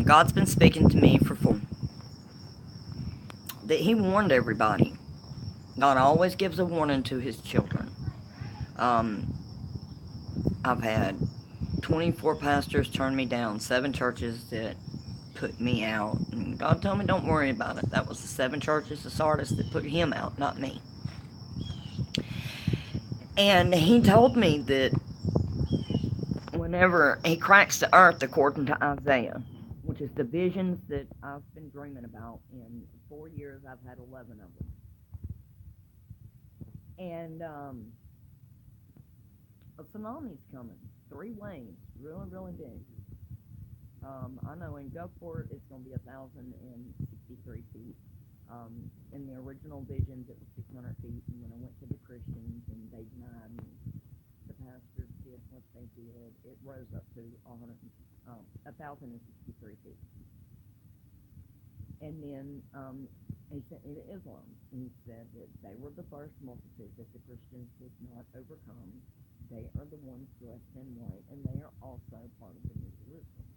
God's been speaking to me for that He warned everybody. God always gives a warning to His children. Um, I've had 24 pastors turn me down, 7 churches that put me out. And God told me, don't worry about it. That was the 7 churches of Sardis that put Him out, not me. And He told me that whenever He cracks the earth, according to Isaiah, which is the visions that I've been dreaming about, in 4 years I've had 11 of them. And a tsunami's coming. 3 waves, really, really big. I know in Gulfport it's going to be 1,063 feet. In the original visions it was 600 feet, and when I went to the Christians and they denied me, the pastors did what they did. It rose up to 1,063 feet. And then he sent me to Islam. He said that they were the first multitude that the Christians did not overcome. They are the ones dressed in white, and they are also part of the New Jerusalem.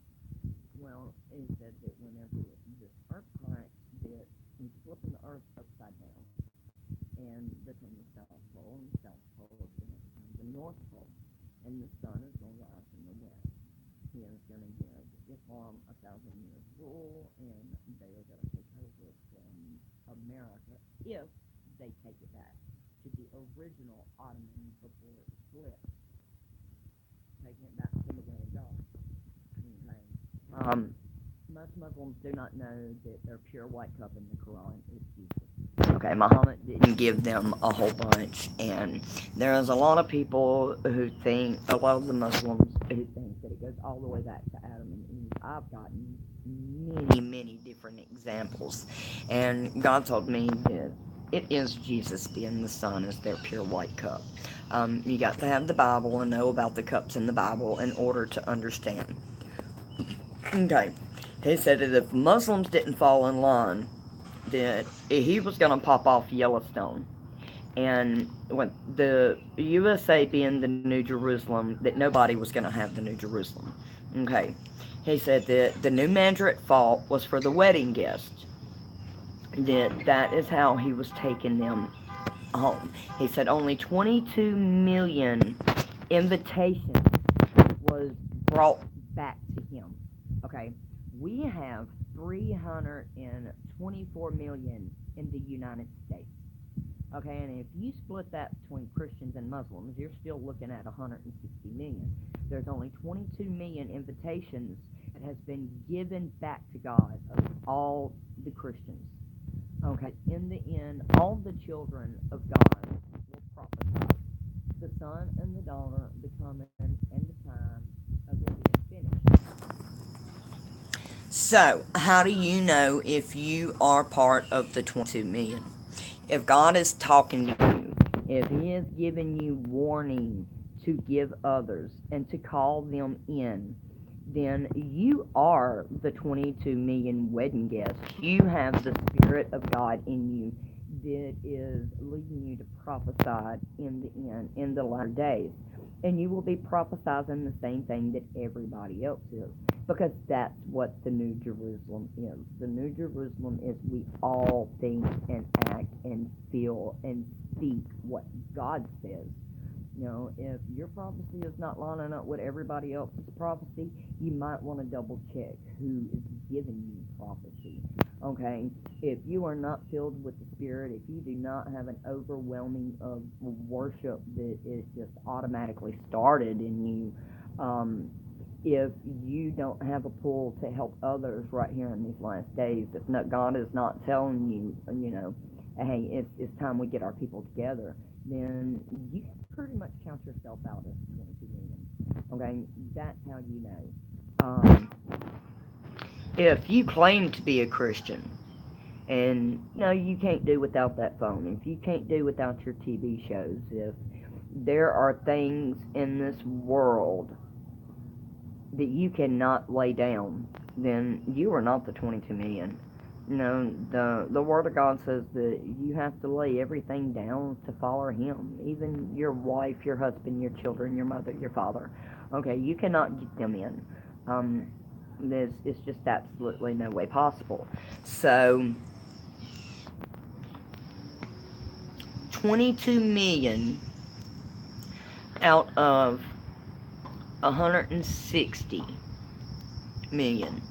Well, he said that whenever this earth cracks, that he's flipping the earth upside down, and between the South Pole and the South Pole is going to become the North Pole, and the sun is going to rise in the west. He is going to give Islam 1,000 years rule, and they are going to take over from America if they take it back to the original Ottoman before it split, taking it back to the way of God. Okay. Most Muslims do not know that their pure white cup in the Quran is Jesus. Okay, Muhammad didn't give them a whole bunch, and there's a lot of people who think, a lot of the Muslims who think that it goes all the way back to Adam and Eve. I've gotten many, many different examples, and God told me that it is Jesus being the Son as their pure white cup. You got to have the Bible and know about the cups in the Bible in order to understand. Okay. He said that if Muslims didn't fall in line, that he was going to pop off Yellowstone. And with the USA being the New Jerusalem, that nobody was going to have the New Jerusalem. Okay. He said that the new mandarin fault was for the wedding guests. That is how he was taking them home. He said only 22 million invitations was brought back to him. Okay, we have 324 million in the United States. Okay, and if you split that between Christians and Muslims, you're still looking at 160 million. There's only 22 million invitations that has been given back to God of all the Christians. Okay, in the end, all the children of God will prophesy. The son and the daughter, the coming and the time of it being finished. So, how do you know if you are part of the 22 million? If God is talking to you, if He is giving you warning to give others and to call them in, then you are the 22 million wedding guests. You have the Spirit of God in you that is leading you to prophesy in the end, in the latter days. And you will be prophesying the same thing that everybody else is. Because that's what the New Jerusalem is. The New Jerusalem is we all think and act and feel and speak what God says. You know, if your prophecy is not lining up with everybody else's prophecy, you might want to double check who is giving you prophecy. Okay? If you are not filled with the Spirit, if you do not have an overwhelming of worship that is just automatically started in you, if you don't have a pull to help others right here in these last days, if not, God is not telling you, hey, it's time we get our people together, then you can pretty much count yourself out as 22 million. Okay, that's how you know. If you claim to be a Christian, and you can't do without that phone, if you can't do without your TV shows, if there are things in this world that you cannot lay down, then you are not the 22 million. The Word of God says that you have to lay everything down to follow Him, even your wife, your husband, your children, your mother, your father. Okay, you cannot get them in. Um, it's just absolutely no way possible. So, 22 million out of 160 million.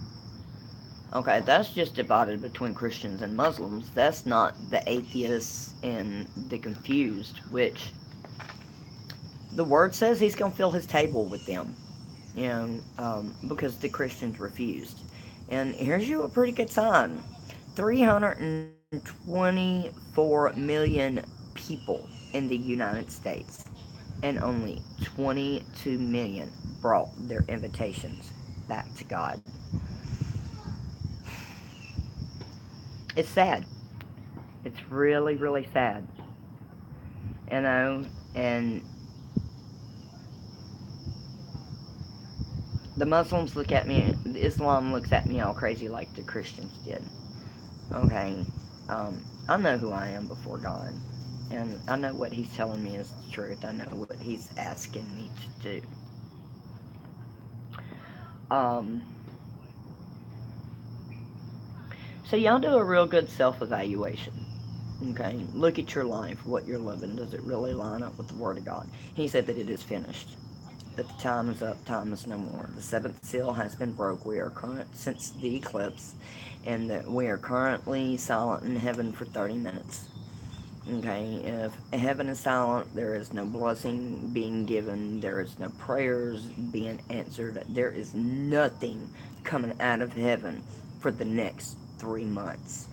Okay, that's just divided between Christians and Muslims. That's not the atheists and the confused, which the word says he's going to fill his table with them, because the Christians refused. And here's you a pretty good sign: 324 million people in the United States, and only 22 million brought their invitations back to God. It's sad. It's really, really sad. You know, and the Muslims look at me, Islam looks at me all crazy like the Christians did. Okay, I know who I am before God, and I know what He's telling me is the truth. I know what He's asking me to do. Um, so y'all do a real good self-evaluation. Okay, look at your life, what you're living. Does it really line up with the Word of God? He said that it is finished. That the time is up, time is no more. The seventh seal has been broke. We are current since the eclipse, and that we are currently silent in heaven for 30 minutes. Okay, if heaven is silent, there is no blessing being given, there is no prayers being answered, there is nothing coming out of heaven for the next 3 months.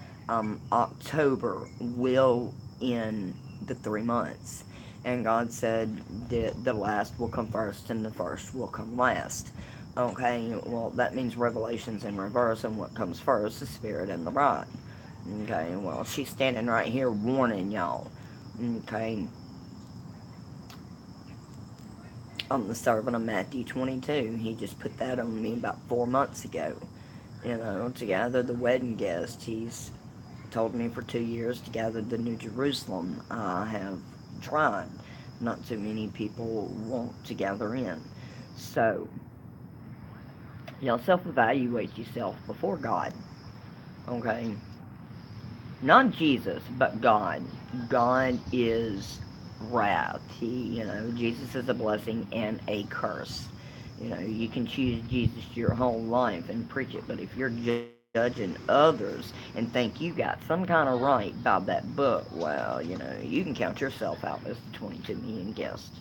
October will end the 3 months, and God said that the last will come first and the first will come last. Okay, well, that means Revelation's in reverse, and what comes first, the Spirit and the bride. Okay, well, she's standing right here warning y'all. Okay, I'm the servant of Matthew 22. He just put that on me about 4 months ago. To gather the wedding guests. He's told me for 2 years to gather the New Jerusalem. I have tried. Not too many people want to gather in. So, self evaluate yourself before God. Okay? Not Jesus, but God. God is wrath. Jesus is a blessing and a curse. You can choose Jesus your whole life and preach it, but if you're judging others and think you got some kind of right by that book, well, you can count yourself out as the 22 million guests.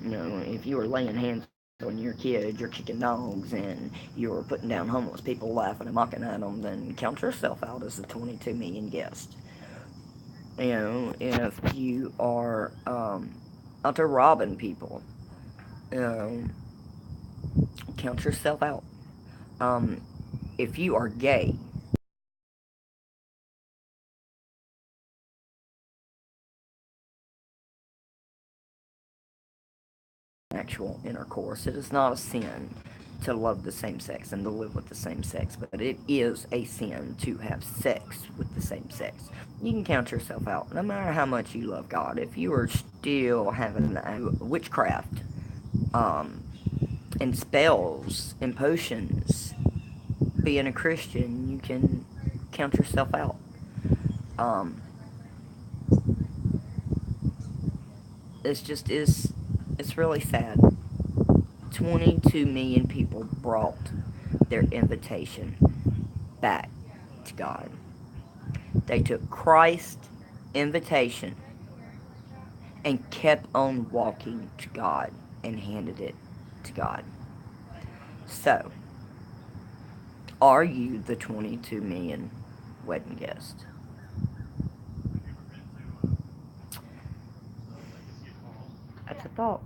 If you were laying hands on your kids, your kicking dogs, and you were putting down homeless people, laughing and mocking at them, then count yourself out as the 22 million guest. If you are out there robbing people, um, count yourself out. Um, if you are gay, actual intercourse, it is not a sin to love the same sex and to live with the same sex, but it is a sin to have sex with the same sex. You can count yourself out, no matter how much you love God. If you are still having witchcraft, um, and spells and potions, being a Christian, you can count yourself out. Um, it's really sad. 22 million people brought their invitation back to God. They took Christ's invitation and kept on walking to God and handed it to God. So, are you the 22 million wedding guest? That's a thought.